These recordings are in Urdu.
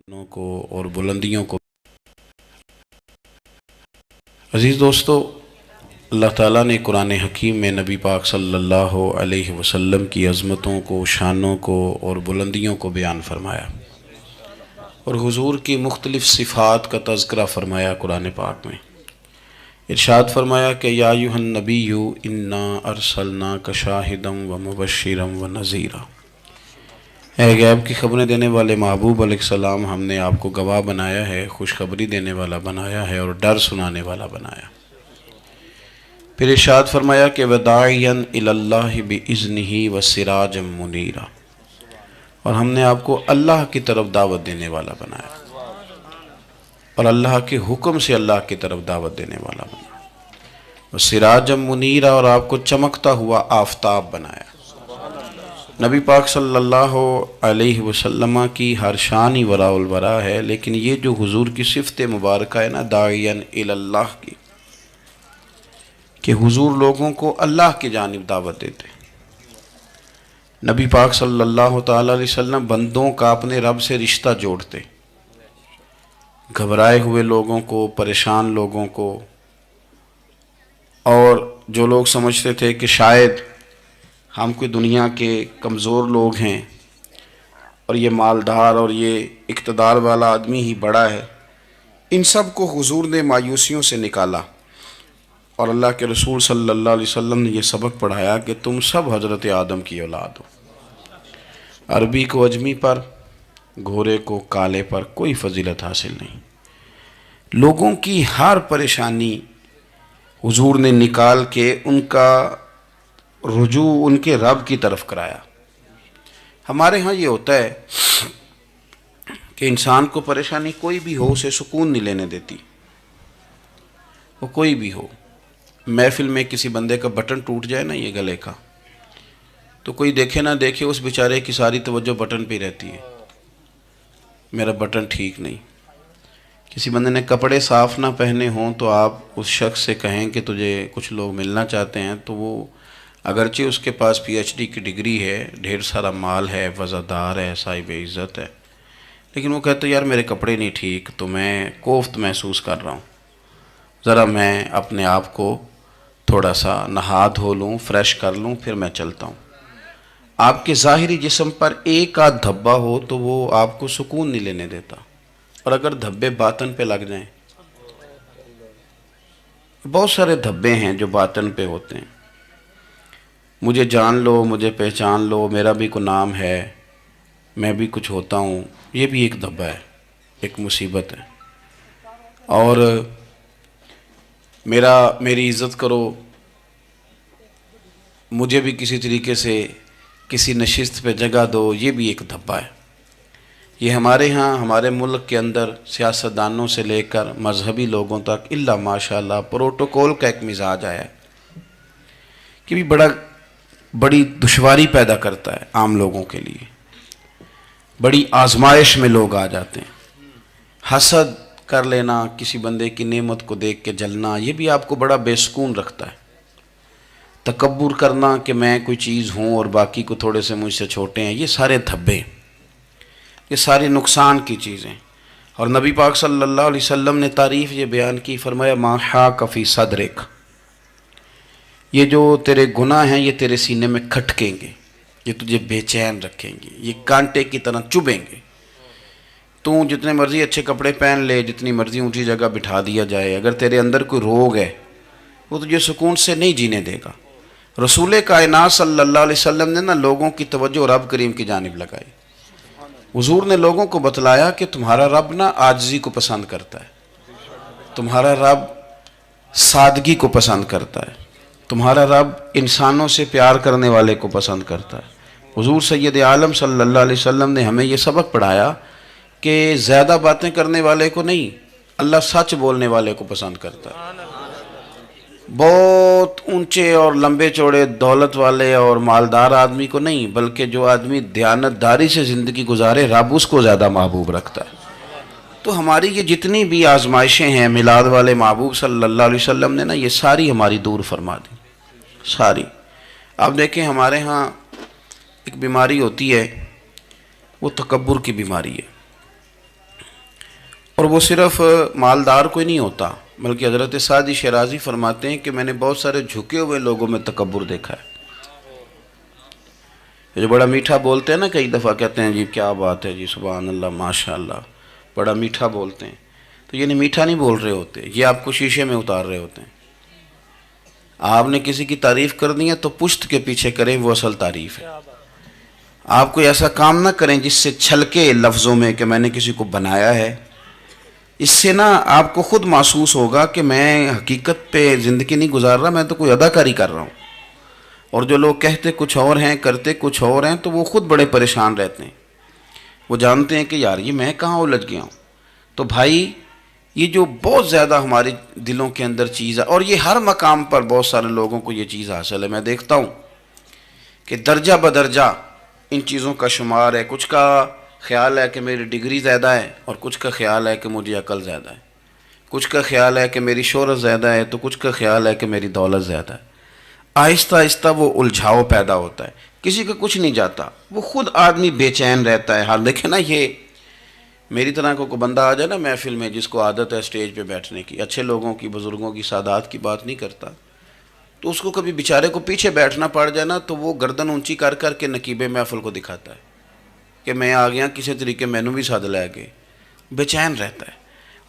کو اور بلندیوں کو۔ عزیز دوستو، اللہ تعالیٰ نے قرآن حکیم میں نبی پاک صلی اللہ علیہ وسلم کی عظمتوں کو، شانوں کو اور بلندیوں کو بیان فرمایا، اور حضور کی مختلف صفات کا تذکرہ فرمایا قرآن پاک میں۔ ارشاد فرمایا کہ یا ایھا النبی انا ارسلناک شاہدا ومبشرا ونذیرا، اے غیب کی خبریں دینے والے محبوب علیہ السلام، ہم نے آپ کو گواہ بنایا ہے، خوشخبری دینے والا بنایا ہے اور ڈر سنانے والا بنایا۔ پھر ارشاد فرمایا کہ وداعیا الی اللہ باذنہ وسراجا منیرا، اور ہم نے آپ کو اللہ کی طرف دعوت دینے والا بنایا اور اللہ کے حکم سے اللہ کی طرف دعوت دینے والا بنایا، وسراجا منیرا، اور آپ کو چمکتا ہوا آفتاب بنایا۔ نبی پاک صلی اللہ علیہ وسلم کی ہر شان ہی وراء الورا ہے، لیکن یہ جو حضور کی صفت مبارکہ ہے نا، داعیا الی اللہ کی، کہ حضور لوگوں کو اللہ کی جانب دعوت دیتے۔ نبی پاک صلی اللہ تعالی علیہ وسلم بندوں کا اپنے رب سے رشتہ جوڑتے، گھبرائے ہوئے لوگوں کو، پریشان لوگوں کو، اور جو لوگ سمجھتے تھے کہ شاید ہم کوئی دنیا کے کمزور لوگ ہیں اور یہ مالدار اور یہ اقتدار والا آدمی ہی بڑا ہے، ان سب کو حضور نے مایوسیوں سے نکالا، اور اللہ کے رسول صلی اللہ علیہ وسلم نے یہ سبق پڑھایا کہ تم سب حضرت آدم کی اولاد ہو۔ عربی کو اجمی پر، گھورے کو کالے پر کوئی فضیلت حاصل نہیں۔ لوگوں کی ہر پریشانی حضور نے نکال کے ان کا رجوع ان کے رب کی طرف کرایا۔ ہمارے ہاں یہ ہوتا ہے کہ انسان کو پریشانی کوئی بھی ہو، اسے سکون نہیں لینے دیتی، وہ کوئی بھی ہو۔ محفل میں کسی بندے کا بٹن ٹوٹ جائے نا، یہ گلے کا، تو کوئی دیکھے نہ دیکھے اس بیچارے کی ساری توجہ بٹن پہ رہتی ہے، میرا بٹن ٹھیک نہیں۔ کسی بندے نے کپڑے صاف نہ پہنے ہوں تو آپ اس شخص سے کہیں کہ تجھے کچھ لوگ ملنا چاہتے ہیں، تو وہ اگرچہ اس کے پاس پی ایچ ڈی کی ڈگری ہے، ڈھیر سارا مال ہے، وزادار ہے، صاحب عزت ہے، لیکن وہ کہتے یار میرے کپڑے نہیں ٹھیک، تو میں کوفت محسوس کر رہا ہوں، ذرا میں اپنے آپ کو تھوڑا سا نہا دھو لوں، فریش کر لوں، پھر میں چلتا ہوں۔ آپ کے ظاہری جسم پر ایک آدھ دھبا ہو تو وہ آپ کو سکون نہیں لینے دیتا، اور اگر دھبے باطن پہ لگ جائیں، بہت سارے دھبے ہیں جو باطن پہ ہوتے ہیں، مجھے جان لو، مجھے پہچان لو، میرا بھی کوئی نام ہے، میں بھی کچھ ہوتا ہوں، یہ بھی ایک دھبا ہے، ایک مصیبت ہے۔ اور میری عزت کرو، مجھے بھی کسی طریقے سے کسی نشست پہ جگہ دو، یہ بھی ایک دھبا ہے۔ یہ ہمارے ہاں، ہمارے ملک کے اندر سیاستدانوں سے لے کر مذہبی لوگوں تک الا ماشاءاللہ پروٹوکول کا ایک مزاج آیا ہے کہ بھی بڑی دشواری پیدا کرتا ہے عام لوگوں کے لیے، بڑی آزمائش میں لوگ آ جاتے ہیں۔ حسد کر لینا، کسی بندے کی نعمت کو دیکھ کے جلنا، یہ بھی آپ کو بڑا بے سکون رکھتا ہے۔ تکبر کرنا کہ میں کوئی چیز ہوں اور باقی کو تھوڑے سے مجھ سے چھوٹے ہیں، یہ سارے دھبے، یہ ساری نقصان کی چیزیں۔ اور نبی پاک صلی اللہ علیہ وسلم نے تعریف یہ بیان کی، فرمایا ما حاک فی صدرک، یہ جو تیرے گناہ ہیں یہ تیرے سینے میں کھٹکیں گے، یہ تجھے بے چین رکھیں گے، یہ کانٹے کی طرح چبھیں گے۔ تو جتنے مرضی اچھے کپڑے پہن لے، جتنی مرضی اونچی جگہ بٹھا دیا جائے، اگر تیرے اندر کوئی روگ ہے وہ تجھے سکون سے نہیں جینے دے گا۔ رسول کائنات صلی اللہ علیہ وسلم نے نا لوگوں کی توجہ رب کریم کی جانب لگائی۔ حضور نے لوگوں کو بتلایا کہ تمہارا رب نا عاجزی کو پسند کرتا ہے، تمہارا رب سادگی کو پسند کرتا ہے، تمہارا رب انسانوں سے پیار کرنے والے کو پسند کرتا ہے۔ حضور سید عالم صلی اللہ علیہ وسلم نے ہمیں یہ سبق پڑھایا کہ زیادہ باتیں کرنے والے کو نہیں، اللہ سچ بولنے والے کو پسند کرتا ہے۔ بہت اونچے اور لمبے چوڑے دولت والے اور مالدار آدمی کو نہیں، بلکہ جو آدمی دیانتداری سے زندگی گزارے، رب اس کو زیادہ محبوب رکھتا ہے۔ تو ہماری یہ جتنی بھی آزمائشیں ہیں، میلاد والے محبوب صلی اللہ علیہ وسلم نے نا یہ ساری ہماری دور فرما دی، ساری۔ اب دیکھیں ہمارے ہاں ایک بیماری ہوتی ہے، وہ تکبر کی بیماری ہے۔ اور وہ صرف مالدار کوئی نہیں ہوتا، بلکہ حضرت سعدی شیرازی فرماتے ہیں کہ میں نے بہت سارے جھکے ہوئے لوگوں میں تکبر دیکھا ہے، جو بڑا میٹھا بولتے ہیں نا، کئی دفعہ کہتے ہیں جی کیا بات ہے جی، سبحان اللہ ماشاء اللہ، بڑا میٹھا بولتے ہیں، تو یہ میٹھا نہیں بول رہے ہوتے، یہ آپ کو شیشے میں اتار رہے ہوتے ہیں۔ آپ نے کسی کی تعریف کرنی ہے تو پشت کے پیچھے کریں، وہ اصل تعریف ہے۔ آپ کوئی ایسا کام نہ کریں جس سے چھلکے لفظوں میں کہ میں نے کسی کو بنایا ہے، اس سے نا آپ کو خود محسوس ہوگا کہ میں حقیقت پہ زندگی نہیں گزار رہا، میں تو کوئی اداکاری کر رہا ہوں۔ اور جو لوگ کہتے کچھ اور ہیں کرتے کچھ اور ہیں تو وہ خود بڑے پریشان رہتے ہیں، وہ جانتے ہیں کہ یار یہ میں کہاں الجھ گیا ہوں۔ تو بھائی یہ جو بہت زیادہ ہمارے دلوں کے اندر چیز ہے، اور یہ ہر مقام پر بہت سارے لوگوں کو یہ چیز حاصل ہے، میں دیکھتا ہوں کہ درجہ بدرجہ ان چیزوں کا شمار ہے۔ کچھ کا خیال ہے کہ میری ڈگری زیادہ ہے، اور کچھ کا خیال ہے کہ مجھے عقل زیادہ ہے، کچھ کا خیال ہے کہ میری شہرت زیادہ ہے، تو کچھ کا خیال ہے کہ میری دولت زیادہ ہے۔ آہستہ آہستہ وہ الجھاؤ پیدا ہوتا ہے، کسی کا کچھ نہیں جاتا، وہ خود آدمی بے چین رہتا ہے۔ حال دیکھیں نا، یہ میری طرح کو کوئی بندہ آ جائے نا محفل میں، جس کو عادت ہے اسٹیج پہ بیٹھنے کی، اچھے لوگوں کی، بزرگوں کی، سادات کی بات نہیں کرتا، تو اس کو کبھی بیچارے کو پیچھے بیٹھنا پڑ جائے نا، تو وہ گردن اونچی کر کر کے نقیب محفل کو دکھاتا ہے کہ میں آ گیا، کسی طریقے مینوں بھی ساتھ لے کے، بے چین رہتا ہے۔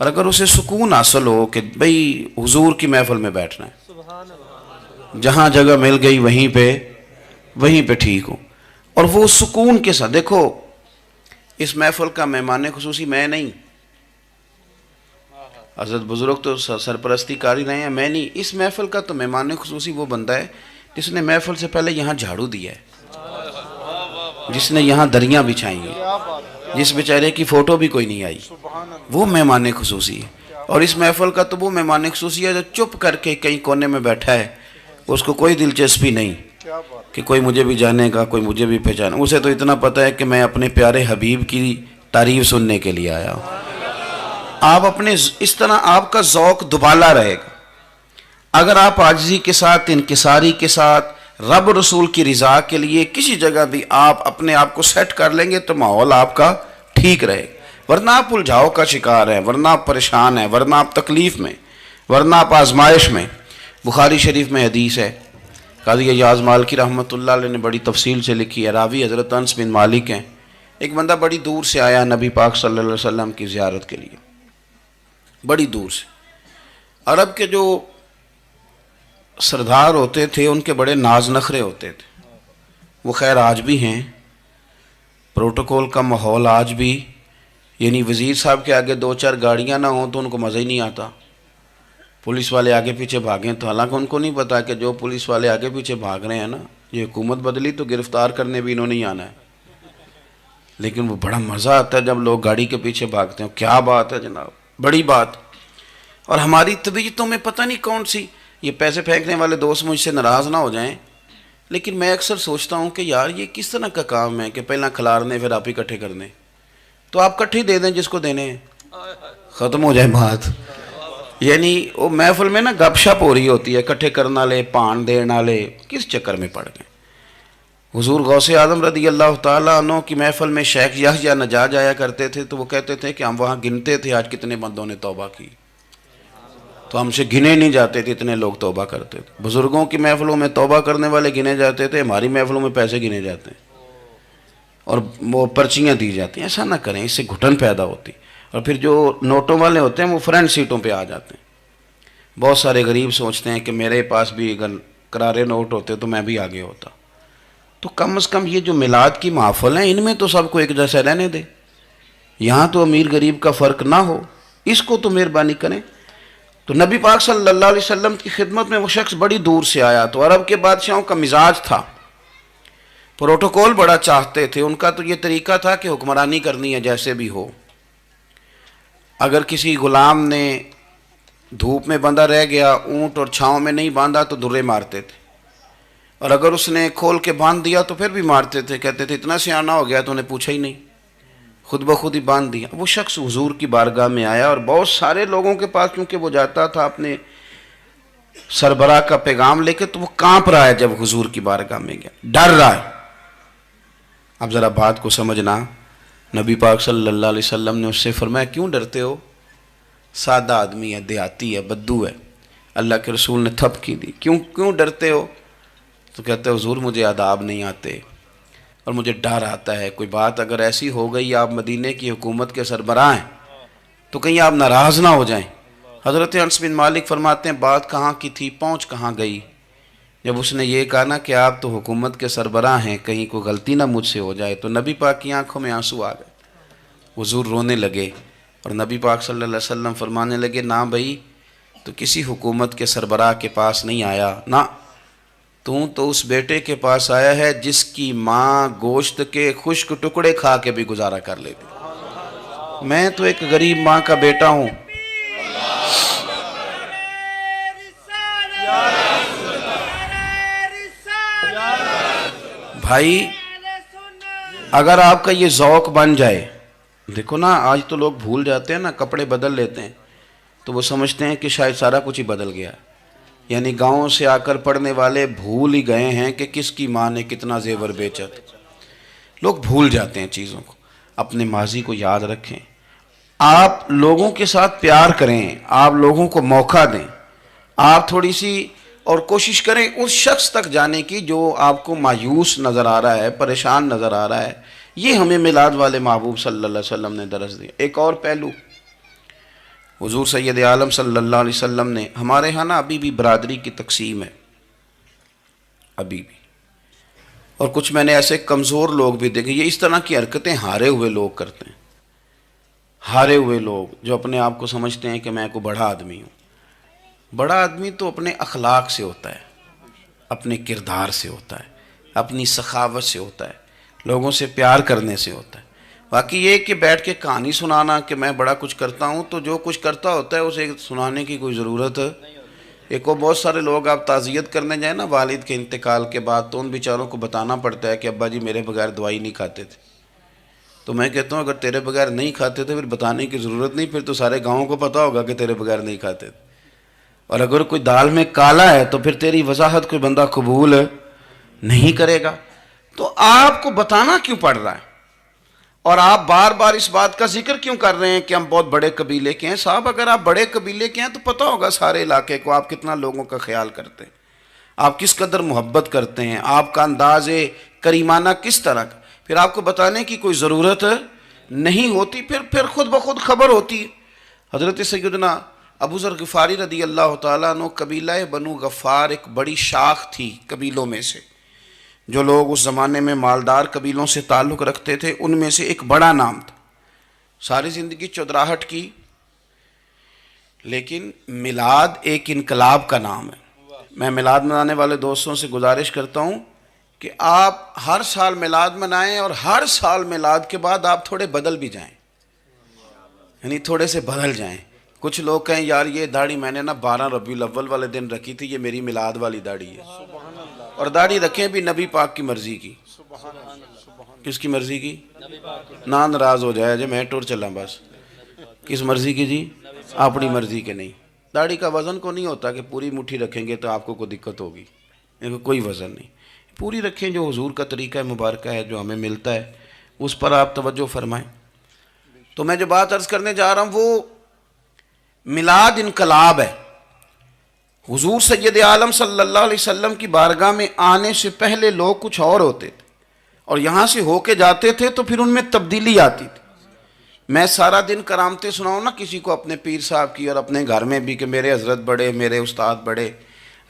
اور اگر اسے سکون حاصل ہو کہ بھئی حضور کی محفل میں بیٹھنا ہے، جہاں جگہ مل گئی وہیں پہ ٹھیک ہوں، اور وہ سکون کے ساتھ، دیکھو اس محفل کا مہمان خصوصی میں نہیں، حضرت بزرگ تو سرپرستی کاری رہے ہیں، میں نہیں، اس محفل کا تو مہمان خصوصی وہ بندہ ہے جس نے محفل سے پہلے یہاں جھاڑو دیا ہے، جس نے یہاں دریاں بچھائی ہیں، جس بیچارے کی فوٹو بھی کوئی نہیں آئی، وہ مہمان خصوصی ہے۔ اور اس محفل کا تو وہ مہمان خصوصی ہے جو چپ کر کے کہیں کونے میں بیٹھا ہے، اس کو کوئی دلچسپی نہیں کہ کوئی مجھے بھی جانے گا، کوئی مجھے بھی پہچانے، اسے تو اتنا پتہ ہے کہ میں اپنے پیارے حبیب کی تعریف سننے کے لیے آیا ہوں۔ آپ اپنے اس طرح آپ کا ذوق دبالا رہے گا اگر آپ عاجزی کے ساتھ، انکساری کے ساتھ، رب رسول کی رضا کے لیے کسی جگہ بھی آپ اپنے آپ کو سیٹ کر لیں گے تو ماحول آپ کا ٹھیک رہے گا، ورنہ آپ الجھاؤ کا شکار ہیں، ورنہ آپ پریشان ہیں، ورنہ آپ تکلیف میں، ورنہ آپ آزمائش میں۔ بخاری شریف میں حدیث ہے، قاضی ایاز مالکی رحمۃ اللہ علیہ نے بڑی تفصیل سے لکھی ہے، راوی حضرت انس بن مالک ہیں۔ ایک بندہ بڑی دور سے آیا نبی پاک صلی اللہ علیہ وسلم کی زیارت کے لیے، بڑی دور سے۔ عرب کے جو سردار ہوتے تھے ان کے بڑے ناز نخرے ہوتے تھے، وہ خیر آج بھی ہیں، پروٹوکول کا ماحول آج بھی، یعنی وزیر صاحب کے آگے دو چار گاڑیاں نہ ہوں تو ان کو مزہ ہی نہیں آتا، پولیس والے آگے پیچھے بھاگیں تو، حالانکہ ان کو نہیں پتا کہ جو پولیس والے آگے پیچھے بھاگ رہے ہیں نا، یہ حکومت بدلی تو گرفتار کرنے بھی انہوں نے ہی آنا ہے، لیکن وہ بڑا مزہ آتا ہے جب لوگ گاڑی کے پیچھے بھاگتے ہیں۔ کیا بات ہے جناب، بڑی بات۔ اور ہماری طبیعتوں میں پتہ نہیں کون سی، یہ پیسے پھینکنے والے دوست مجھ سے ناراض نہ ہو جائیں، لیکن میں اکثر سوچتا ہوں کہ یار یہ کس طرح کا کام ہے کہ پہلا کھلارنے پھر آپ اکٹھے کرنے، تو آپ کٹھے دے دیں جس کو دینے ہیں، ختم ہو جائے بات۔ یعنی وہ محفل میں نا گپ شپ ہو رہی ہوتی ہے، اکٹھے کرنا لے، پان دینا لے، کس چکر میں پڑ گئے۔ حضور غوث اعظم رضی اللہ تعالیٰ عنہ کی محفل میں شیخ یحییٰ نجاج آیا کرتے تھے، تو وہ کہتے تھے کہ ہم وہاں گنتے تھے آج کتنے بندوں نے توبہ کی، تو ہم سے گنے نہیں جاتے تھے، اتنے لوگ توبہ کرتے تھے۔ بزرگوں کی محفلوں میں توبہ کرنے والے گنے جاتے تھے، ہماری محفلوں میں پیسے گنے جاتے ہیں اور وہ پرچیاں دی جاتی ہیں۔ ایسا نہ کریں، اس سے گھٹن پیدا ہوتی، اور پھر جو نوٹوں والے ہوتے ہیں وہ فرنٹ سیٹوں پہ آ جاتے ہیں۔ بہت سارے غریب سوچتے ہیں کہ میرے پاس بھی اگر کرارے نوٹ ہوتے تو میں بھی آگے ہوتا۔ تو کم از کم یہ جو میلاد کی محفل ہیں ان میں تو سب کو ایک جیسا رہنے دے، یہاں تو امیر غریب کا فرق نہ ہو، اس کو تو مہربانی کریں۔ تو نبی پاک صلی اللہ علیہ وسلم کی خدمت میں وہ شخص بڑی دور سے آیا، تو عرب کے بادشاہوں کا مزاج تھا، پروٹوکول بڑا چاہتے تھے، ان کا تو یہ طریقہ تھا کہ حکمرانی کرنی ہے جیسے بھی ہو۔ اگر کسی غلام نے دھوپ میں بندھا رہ گیا، اونٹ اور چھاؤں میں نہیں باندھا تو درے مارتے تھے، اور اگر اس نے کھول کے باندھ دیا تو پھر بھی مارتے تھے، کہتے تھے اتنا سیانا ہو گیا تو انہیں پوچھا ہی نہیں، خود بخود ہی باندھ دیا۔ وہ شخص حضور کی بارگاہ میں آیا، اور بہت سارے لوگوں کے پاس کیونکہ وہ جاتا تھا اپنے سربراہ کا پیغام لے کے، تو وہ کانپ رہا ہے جب حضور کی بارگاہ میں گیا، ڈر رہا ہے۔ اب ذرا بات کو سمجھنا، نبی پاک صلی اللہ علیہ وسلم نے اس سے فرمایا کیوں ڈرتے ہو؟ سادہ آدمی ہے، دیہاتی ہے، بدو ہے، اللہ کے رسول نے تھپکی دی، کیوں ڈرتے ہو؟ تو کہتے حضور مجھے آداب نہیں آتے اور مجھے ڈر آتا ہے، کوئی بات اگر ایسی ہو گئی آپ مدینے کی حکومت کے سربراہ ہیں تو کہیں آپ ناراض نہ ہو جائیں۔ حضرت انس بن مالک فرماتے ہیں بات کہاں کی تھی، پہنچ کہاں گئی؟ جب اس نے یہ کہا نا کہ آپ تو حکومت کے سربراہ ہیں، کہیں کوئی غلطی نہ مجھ سے ہو جائے، تو نبی پاک کی آنکھوں میں آنسو آ گئے، حضور رونے لگے اور نبی پاک صلی اللہ علیہ وسلم فرمانے لگے نہ بھائی تو کسی حکومت کے سربراہ کے پاس نہیں آیا، نہ تو اس بیٹے کے پاس آیا ہے جس کی ماں گوشت کے خشک ٹکڑے کھا کے بھی گزارا کر لیتی، میں تو ایک غریب ماں کا بیٹا ہوں۔ بھائی اگر آپ کا یہ ذوق بن جائے، دیکھو نا آج تو لوگ بھول جاتے ہیں نا، کپڑے بدل لیتے ہیں تو وہ سمجھتے ہیں کہ شاید سارا کچھ ہی بدل گیا، یعنی گاؤں سے آ کر پڑھنے والے بھول ہی گئے ہیں کہ کس کی ماں نے کتنا زیور بیچا تھا۔ لوگ بھول جاتے ہیں چیزوں کو، اپنے ماضی کو یاد رکھیں، آپ لوگوں کے ساتھ پیار کریں، آپ لوگوں کو موقع دیں، آپ تھوڑی سی اور کوشش کریں اس شخص تک جانے کی جو آپ کو مایوس نظر آ رہا ہے، پریشان نظر آ رہا ہے۔ یہ ہمیں میلاد والے محبوب صلی اللہ علیہ وسلم نے درس دیا۔ ایک اور پہلو، حضور سید عالم صلی اللہ علیہ وسلم نے، ہمارے ہاں نا ابھی بھی برادری کی تقسیم ہے، ابھی بھی، اور کچھ میں نے ایسے کمزور لوگ بھی دیکھے، یہ اس طرح کی حرکتیں ہارے ہوئے لوگ کرتے ہیں، ہارے ہوئے لوگ جو اپنے آپ کو سمجھتے ہیں کہ میں کوئی بڑا آدمی ہوں۔ بڑا آدمی تو اپنے اخلاق سے ہوتا ہے، اپنے کردار سے ہوتا ہے، اپنی سخاوت سے ہوتا ہے، لوگوں سے پیار کرنے سے ہوتا ہے۔ باقی یہ کہ بیٹھ کے کہانی سنانا کہ میں بڑا کچھ کرتا ہوں، تو جو کچھ کرتا ہوتا ہے اسے سنانے کی کوئی ضرورت ہے؟ ایک اور بہت سارے لوگ آپ تعزیت کرنے جائیں نا والد کے انتقال کے بعد، تو ان بیچاروں کو بتانا پڑتا ہے کہ ابا جی میرے بغیر دوائی نہیں کھاتے تھے۔ تو میں کہتا ہوں اگر تیرے بغیر نہیں کھاتے تھے پھر بتانے کی ضرورت نہیں، پھر تو سارے گاؤں کو پتا ہوگا کہ تیرے بغیر نہیں کھاتے تھے، اور اگر کوئی دال میں کالا ہے تو پھر تیری وضاحت کوئی بندہ قبول نہیں کرے گا۔ تو آپ کو بتانا کیوں پڑ رہا ہے، اور آپ بار بار اس بات کا ذکر کیوں کر رہے ہیں کہ ہم بہت بڑے قبیلے کے ہیں؟ صاحب اگر آپ بڑے قبیلے کے ہیں تو پتہ ہوگا سارے علاقے کو آپ کتنا لوگوں کا خیال کرتے ہیں، آپ کس قدر محبت کرتے ہیں، آپ کا انداز کریمانہ کس طرح کا، پھر آپ کو بتانے کی کوئی ضرورت نہیں ہوتی، پھر خود بخود خبر ہوتی ہے۔ حضرت سیدنا ابو ذر غفاری رضی اللہ تعالیٰ عنہ، قبیلہ بنو غفار ایک بڑی شاخ تھی قبیلوں میں سے، جو لوگ اس زمانے میں مالدار قبیلوں سے تعلق رکھتے تھے ان میں سے ایک بڑا نام تھا۔ ساری زندگی چودراہٹ کی، لیکن میلاد ایک انقلاب کا نام ہے۔ میں میلاد منانے والے دوستوں سے گزارش کرتا ہوں کہ آپ ہر سال میلاد منائیں، اور ہر سال میلاد کے بعد آپ تھوڑے بدل بھی جائیں، یعنی تھوڑے سے بدل جائیں۔ کچھ لوگ کہیں یار یہ داڑھی میں نے نا 12 ربیع الاول والے دن رکھی تھی، یہ میری میلاد والی داڑھی ہے، اور داڑھی رکھیں بھی نبی پاک کی مرضی کی۔ کس کی مرضی کی؟ نہ ناراض ہو جائے جی میں ٹور چلا، بس کس مرضی کی جی؟ اپنی مرضی کے نہیں۔ داڑھی کا وزن کو نہیں ہوتا کہ پوری مٹھی رکھیں گے تو آپ کو کوئی دقت ہوگی، کوئی وزن نہیں، پوری رکھیں، جو حضور کا طریقہ مبارکہ ہے جو ہمیں ملتا ہے اس پر آپ توجہ فرمائیں۔ تو میں جو بات عرض کرنے جا رہا ہوں وہ میلاد انقلاب ہے۔ حضور سید عالم صلی اللہ علیہ وسلم کی بارگاہ میں آنے سے پہلے لوگ کچھ اور ہوتے تھے، اور یہاں سے ہو کے جاتے تھے تو پھر ان میں تبدیلی آتی تھی۔ میں سارا دن کرامتیں سناؤں نا کسی کو اپنے پیر صاحب کی، اور اپنے گھر میں بھی کہ میرے حضرت بڑے، میرے استاد بڑے،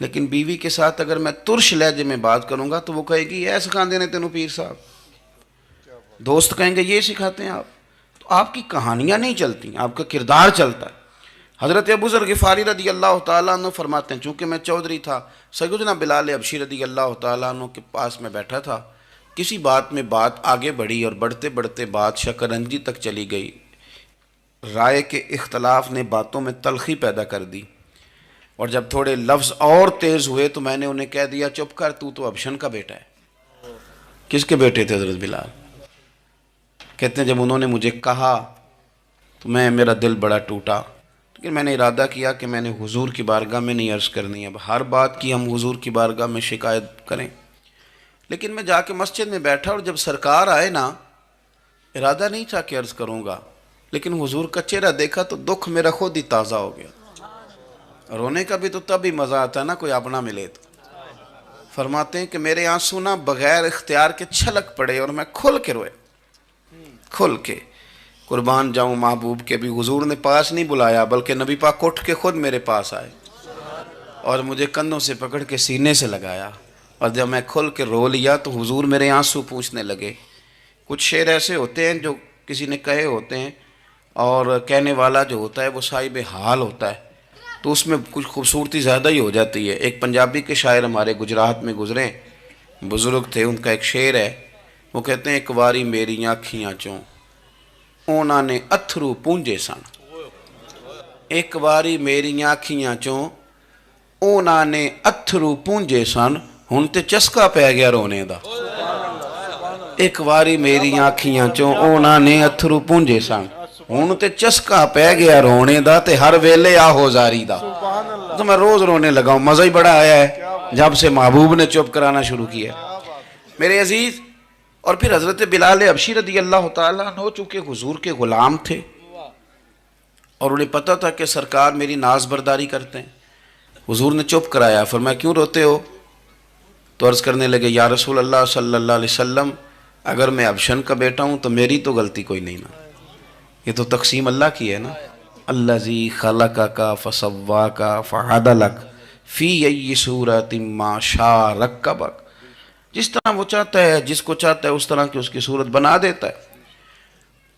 لیکن بیوی کے ساتھ اگر میں ترش لہجے میں بات کروں گا تو وہ کہے گی اے سکھاندے نے تینوں پیر صاحب، دوست کہیں گے یہ سکھاتے ہیں آپ، تو آپ کی کہانیاں نہیں چلتی، آپ کا کردار چلتا ہے۔ حضرت ابو ذر غفاری رضی اللہ تعالیٰ عنہ فرماتے ہیں چونکہ میں چودھری تھا، سیدنا بلال حبشی رضی اللہ تعالیٰ عنہ کے پاس میں بیٹھا تھا، کسی بات میں بات آگے بڑھی اور بڑھتے بڑھتے بات شکرنجی تک چلی گئی، رائے کے اختلاف نے باتوں میں تلخی پیدا کر دی، اور جب تھوڑے لفظ اور تیز ہوئے تو میں نے انہیں کہہ دیا چپ کر، تو ابشن کا بیٹا ہے۔ کس کے بیٹے تھے حضرت بلال؟ کہتے ہیں جب انہوں نے مجھے کہا تو میرا دل بڑا ٹوٹا، لیکن میں نے ارادہ کیا کہ میں نے حضور کی بارگاہ میں نہیں عرض کرنی، اب ہر بات کی ہم حضور کی بارگاہ میں شکایت کریں۔ لیکن میں جا کے مسجد میں بیٹھا، اور جب سرکار آئے نا، ارادہ نہیں تھا کہ عرض کروں گا، لیکن حضور کا چہرہ دیکھا تو دکھ میرا خود ہی تازہ ہو گیا۔ رونے کا بھی تو تب ہی مزہ آتا ہے نا کوئی اپنا ملے تو۔ فرماتے ہیں کہ میرے آنسو نہ بغیر اختیار کے چھلک پڑے اور میں کھل کے روئے، کھل کے۔ قربان جاؤں محبوب کے بھی حضور نے پاس نہیں بلایا، بلکہ نبی پاک اٹھ کے خود میرے پاس آئے اور مجھے کندھوں سے پکڑ کے سینے سے لگایا، اور جب میں کھل کے رو لیا تو حضور میرے آنسو پوچھنے لگے۔ کچھ شعر ایسے ہوتے ہیں جو کسی نے کہے ہوتے ہیں، اور کہنے والا جو ہوتا ہے وہ صاحب حال ہوتا ہے، تو اس میں کچھ خوبصورتی زیادہ ہی ہو جاتی ہے۔ ایک پنجابی کے شاعر ہمارے گجرات میں گزرے، بزرگ تھے، ان کا ایک شعر ہے، وہ کہتے ہیں ایک واری میری آنکھیاں چوں اونا نے اتھرو پونجے سن، ایک واری میری آنکھیاں چوں اونا نے اتھرو پونجے سن، ہن تے چسکا پہ گیا رونے دا۔ ایک واری میری آنکھیاں چوں اونا نے اتھرو پونجے سن، ہن تے چسکا پہ گیا رونے دا، تے ہر ویلے آہو زاری دا۔ تو میں روز رونے لگا ہوں، مزہ ہی بڑا آیا ہے جب سے محبوب نے چپ کرانا شروع کیا۔ میرے عزیز، اور پھر حضرت بلال حبشی رضی اللہ تعالیٰ عنہ چونکہ حضور کے غلام تھے اور انہیں پتہ تھا کہ سرکار میری ناز برداری کرتے ہیں، حضور نے چپ کرایا۔ فرمایا کیوں روتے ہو؟ تو عرض کرنے لگے یا رسول اللہ صلی اللہ علیہ وسلم، اگر میں حبشن کا بیٹا ہوں تو میری تو غلطی کوئی نہیں نا، یہ تو تقسیم اللہ کی ہے نا۔ الذی خلقک فسواک فعدلک فی ای صورت ما شاء رکبک، جس طرح وہ چاہتا ہے، جس کو چاہتا ہے اس طرح کی اس کی صورت بنا دیتا ہے۔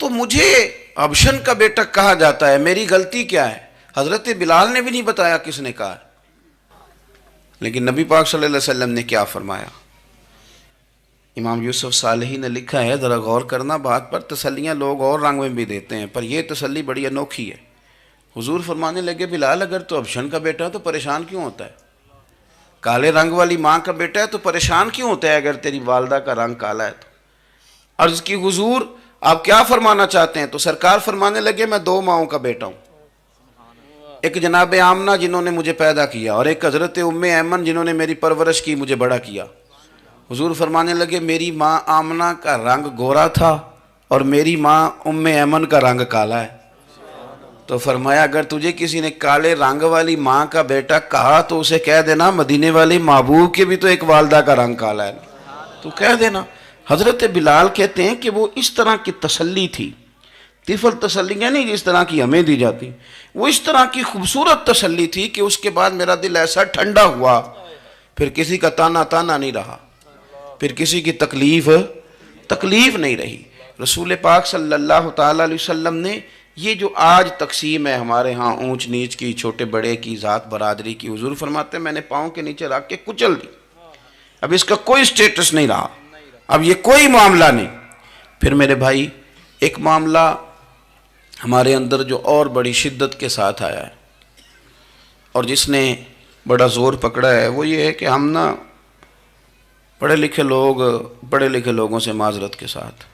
تو مجھے حبشن کا بیٹا کہا جاتا ہے، میری غلطی کیا ہے؟ حضرت بلال نے بھی نہیں بتایا کس نے کہا ہے، لیکن نبی پاک صلی اللہ علیہ وسلم نے کیا فرمایا؟ امام یوسف صالحی نے لکھا ہے، ذرا غور کرنا بات پر، تسلیاں لوگ اور رنگ میں بھی دیتے ہیں پر یہ تسلی بڑی انوکھی ہے۔ حضور فرمانے لگے بلال اگر تو حبشن کا بیٹا ہے تو پریشان کیوں ہوتا ہے؟ کالے رنگ والی ماں کا بیٹا ہے تو پریشان کیوں ہوتا ہے اگر تیری والدہ کا رنگ کالا ہے تو؟ عرض کی حضور آپ کیا فرمانا چاہتے ہیں؟ تو سرکار فرمانے لگے میں دو ماؤں کا بیٹا ہوں، ایک جناب آمنہ جنہوں نے مجھے پیدا کیا، اور ایک حضرت ام ایمن جنہوں نے میری پرورش کی، مجھے بڑا کیا۔ حضور فرمانے لگے میری ماں آمنہ کا رنگ گورا تھا اور میری ماں ام ایمن کا رنگ کالا ہے۔ تو فرمایا اگر تجھے کسی نے کالے رنگ والی ماں کا بیٹا کہا تو اسے کہہ دینا مدینے والی محبوب کے بھی تو ایک والدہ کا رنگ کالا ہے، تو کہہ دینا۔ حضرت بلال کہتے ہیں کہ وہ اس طرح کی تسلی تھی، طفل تسلیاں نہیں جس طرح کی ہمیں دی جاتی، وہ اس طرح کی خوبصورت تسلی تھی کہ اس کے بعد میرا دل ایسا ٹھنڈا ہوا، پھر کسی کا تانا نہیں رہا، پھر کسی کی تکلیف نہیں رہی۔ رسول پاک صلی اللہ تعالیٰ علیہ وسلم نے یہ جو آج تقسیم ہے ہمارے ہاں اونچ نیچ کی، چھوٹے بڑے کی، ذات برادری کی، حضور فرماتے ہیں میں نے پاؤں کے نیچے رکھ کے کچل دی، اب اس کا کوئی سٹیٹس نہیں رہا، اب یہ کوئی معاملہ نہیں۔ پھر میرے بھائی ایک معاملہ ہمارے اندر جو اور بڑی شدت کے ساتھ آیا ہے اور جس نے بڑا زور پکڑا ہے وہ یہ ہے کہ ہم نا پڑھے لکھے لوگوں سے معذرت کے ساتھ،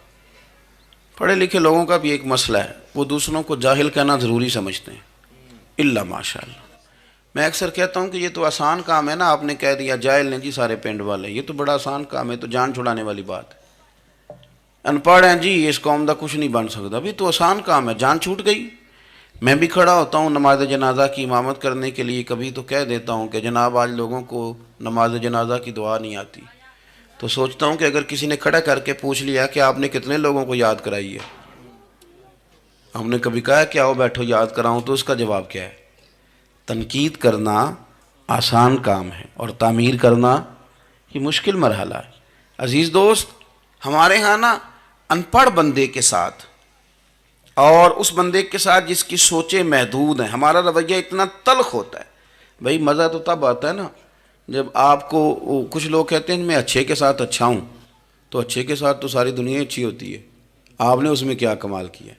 پڑھے لکھے لوگوں کا بھی ایک مسئلہ ہے، وہ دوسروں کو جاہل کہنا ضروری سمجھتے ہیں، الا ماشاء اللہ۔ میں اکثر کہتا ہوں کہ یہ تو آسان کام ہے نا، آپ نے کہہ دیا جاہل نہیں جی سارے پنڈ والے، یہ تو بڑا آسان کام ہے، تو جان چھڑانے والی بات ہے۔ ان پڑھ ہیں جی اس قوم دا کچھ نہیں بن سکتا، بھی تو آسان کام ہے، جان چھوٹ گئی۔ میں بھی کھڑا ہوتا ہوں نماز جنازہ کی امامت کرنے کے لیے، کبھی تو کہہ دیتا ہوں کہ جناب آج لوگوں کو نماز جنازہ کی دعا نہیں آتی، تو سوچتا ہوں کہ اگر کسی نے کھڑا کر کے پوچھ لیا کہ آپ نے کتنے لوگوں کو یاد کرائی ہے، ہم نے کبھی کہا کہ آؤ بیٹھو یاد کراؤں، تو اس کا جواب کیا ہے؟ تنقید کرنا آسان کام ہے اور تعمیر کرنا یہ مشکل مرحلہ ہے۔ عزیز دوست، ہمارے ہاں نا ان پڑھ بندے کے ساتھ اور اس بندے کے ساتھ جس کی سوچیں محدود ہیں، ہمارا رویہ اتنا تلخ ہوتا ہے۔ بھائی مزہ تو تب آتا ہے نا جب آپ کو، کچھ لوگ کہتے ہیں میں اچھے کے ساتھ اچھا ہوں، تو اچھے کے ساتھ تو ساری دنیا اچھی ہوتی ہے، آپ نے اس میں کیا کمال کیا؟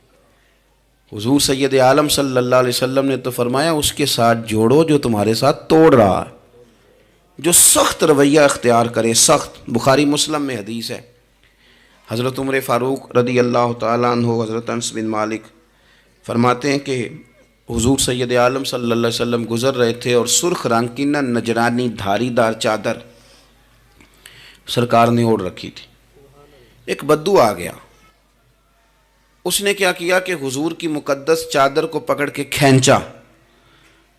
حضور سید عالم صلی اللہ علیہ وسلم نے تو فرمایا اس کے ساتھ جوڑو جو تمہارے ساتھ توڑ رہا ہے، جو سخت رویہ اختیار کرے، سخت۔ بخاری مسلم میں حدیث ہے، حضرت عمر فاروق رضی اللہ تعالیٰ عنہ، حضرت انس بن مالک فرماتے ہیں کہ حضور سید عالم صلی اللہ علیہ وسلم گزر رہے تھے اور سرخ رنگ کی نہ نجرانی دھاری دار چادر سرکار نے اوڑھ رکھی تھی، ایک بدو آ گیا، اس نے کیا کیا کہ حضور کی مقدس چادر کو پکڑ کے کھینچا،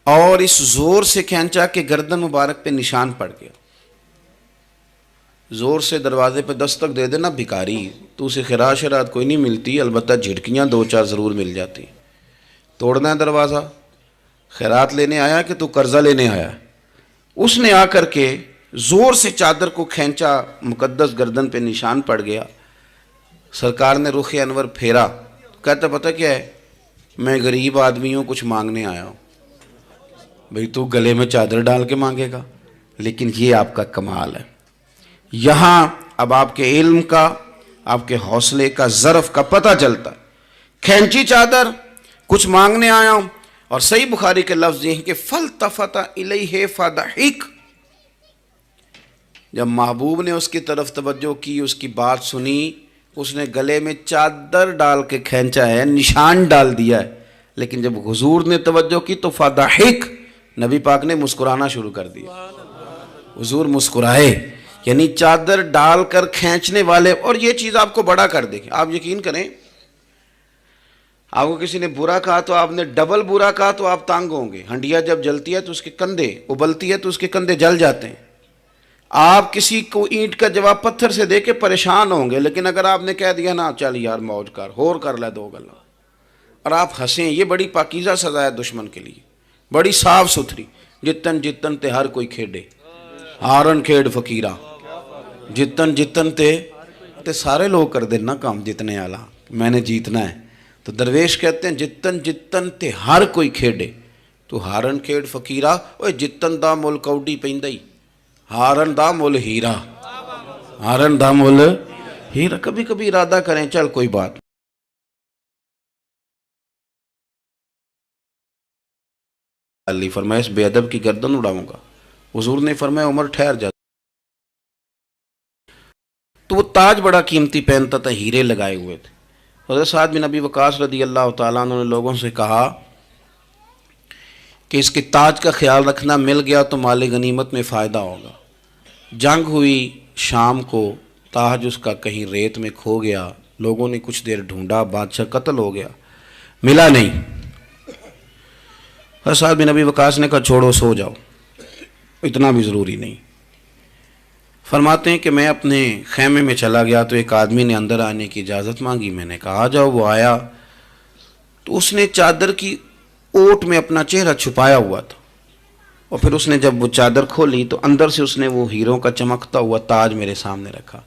اور اس زور سے کھینچا کہ گردن مبارک پہ نشان پڑ گیا۔ زور سے دروازے پہ دستک دے دینا بھکاری، تو اسے خراش رات کوئی نہیں ملتی، البتہ جھٹکیاں دو چار ضرور مل جاتی۔ توڑنا ہے دروازہ، خیرات لینے آیا کہ تو قرضہ لینے آیا؟ اس نے آ کر کے زور سے چادر کو کھینچا، مقدس گردن پہ نشان پڑ گیا۔ سرکار نے رخ انور پھیرا، کہتا پتہ کیا ہے، میں غریب آدمی ہوں، کچھ مانگنے آیا ہوں۔ بھئی تو گلے میں چادر ڈال کے مانگے گا؟ لیکن یہ آپ کا کمال ہے۔ یہاں اب آپ کے علم کا، آپ کے حوصلے کا، ظرف کا پتہ چلتا ہے۔ کھینچی چادر، کچھ مانگنے آیا ہوں، اور صحیح بخاری کے لفظ یہ ہیں کہ فَالْتَفَتَ إِلَيْهِ فَضَحِكَ، جب محبوب نے اس کی طرف توجہ کی، اس کی بات سنی، اس نے گلے میں چادر ڈال کے کھینچا ہے، نشان ڈال دیا ہے، لیکن جب حضور نے توجہ کی تو فَضَحِكَ، نبی پاک نے مسکرانا شروع کر دیا۔ حضور مسکرائے، یعنی چادر ڈال کر کھینچنے والے، اور یہ چیز آپ کو بڑا کر دے گی۔ آپ یقین کریں، آپ کو کسی نے برا کہا تو آپ نے ڈبل برا کہا تو آپ تانگ ہوں گے۔ ہنڈیا جب جلتی ہے تو اس کے کندھے، ابلتی ہے تو اس کے کندھے جل جاتے ہیں۔ آپ کسی کو اینٹ کا جواب پتھر سے دے کے پریشان ہوں گے، لیکن اگر آپ نے کہہ دیا نا چل یار موج کر، ہور کر لے دو گلا، اور آپ ہنسیں، یہ بڑی پاکیزہ سزا ہے دشمن کے لیے، بڑی صاف ستھری۔ جتن جتن تے ہر کوئی کھیڑے، ہارن کھیڑ فقیرہ، جتن جتن تے سارے لوگ کر دینا کام جتنے آلہ، میں نے جیتنا ہے۔ تو درویش کہتے ہیں جتن جتن تے ہر کوئی کھیڑے، تو ہارن کھیڑ فقیرہ، اوہ جتن دا مل کوڈی پیندائی، ہارن دا مل ہیرا، ہارن دا مل ہیرا۔ کبھی کبھی ارادہ کریں چل کوئی بات، اللہ فرمایا اس بے ادب کی گردن اڑاؤں گا۔ حضور نے فرمایا عمر ٹھہر جا۔ تو وہ تاج بڑا قیمتی پہنتا تھا، ہیرے لگائے ہوئے تھے۔ حضرت سعد بن ابی وقاص رضی اللہ تعالیٰ عنہ نے لوگوں سے کہا کہ اس کے تاج کا خیال رکھنا، مل گیا تو مال غنیمت میں فائدہ ہوگا۔ جنگ ہوئی شام کو، تاج اس کا کہیں ریت میں کھو گیا، لوگوں نے کچھ دیر ڈھونڈا، بادشاہ قتل ہو گیا، ملا نہیں۔ حضرت سعد بن ابی وقاص نے کہا چھوڑو سو جاؤ، اتنا بھی ضروری نہیں۔ فرماتے ہیں کہ میں اپنے خیمے میں چلا گیا تو ایک آدمی نے اندر آنے کی اجازت مانگی، میں نے کہا آ جاؤ۔ وہ آیا تو اس نے چادر کی اوٹ میں اپنا چہرہ چھپایا ہوا تھا، اور پھر اس نے جب وہ چادر کھولی تو اندر سے اس نے وہ ہیروں کا چمکتا ہوا تاج میرے سامنے رکھا۔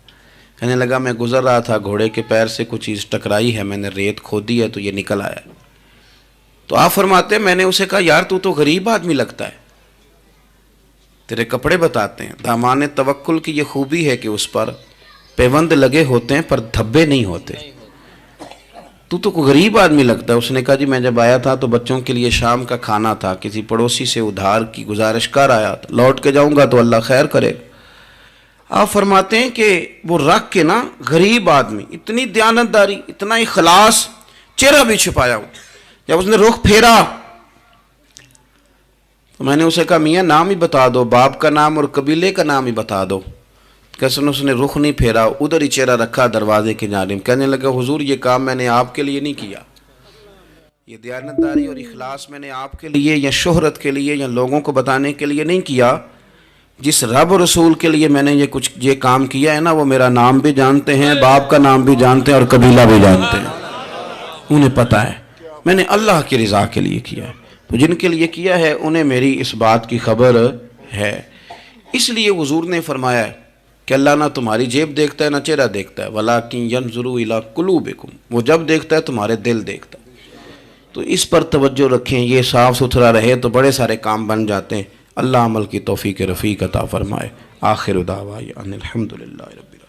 کہنے لگا میں گزر رہا تھا، گھوڑے کے پیر سے کچھ چیز ٹکرائی ہے، میں نے ریت کھودی ہے تو یہ نکل آیا۔ تو آپ فرماتے ہیں میں نے اسے کہا یار تو غریب آدمی لگتا ہے، تیرے کپڑے بتاتے ہیں۔ دامان توکل کی یہ خوبی ہے کہ اس پر پیوند لگے ہوتے ہیں پر دھبے نہیں ہوتے۔ تو غریب آدمی لگتا ہے۔ اس نے کہا جی میں جب آیا تھا تو بچوں کے لیے شام کا کھانا تھا، کسی پڑوسی سے ادھار کی گزارش کر آیا تھا، لوٹ کے جاؤں گا تو اللہ خیر کرے۔ آپ فرماتے ہیں کہ وہ رکھ کے نا غریب آدمی، اتنی دیانتداری، اتنا اخلاص، چہرہ بھی چھپایا ہوا۔ جب اس نے رخ پھیرا تو میں نے اسے کہا میاں نام ہی بتا دو، باپ کا نام اور قبیلے کا نام ہی بتا دو۔ کیسے اس نے رخ نہیں پھیرا، ادھر ہی چہرہ رکھا دروازے کے جانب۔ کہنے لگا حضور یہ کام میں نے آپ کے لیے نہیں کیا، یہ دیانتداری اور اخلاص میں نے آپ کے لیے یا شہرت کے لیے یا لوگوں کو بتانے کے لیے نہیں کیا۔ جس رب اور رسول کے لیے میں نے یہ کام کیا ہے نا، وہ میرا نام بھی جانتے ہیں، باپ کا نام بھی جانتے ہیں اور قبیلہ بھی جانتے ہیں، انہیں پتہ ہے میں نے اللہ کی رضا کے لیے کیا ہے۔ تو جن کے لیے کیا ہے انہیں میری اس بات کی خبر ہے۔ اس لیے حضور نے فرمایا ہے کہ اللہ نہ تمہاری جیب دیکھتا ہے نہ چہرہ دیکھتا ہے، وَلَٰكِن يَنْظُرُ إِلَىٰ قُلُوبِكُمْ، وہ جب دیکھتا ہے تمہارے دل دیکھتا ہے۔ تو اس پر توجہ رکھیں، یہ صاف ستھرا رہے تو بڑے سارے کام بن جاتے ہیں۔ اللہ عمل کی توفیق رفیق عطا فرمائے۔ آخر دعوانا ان الحمدللہ رب العالمین۔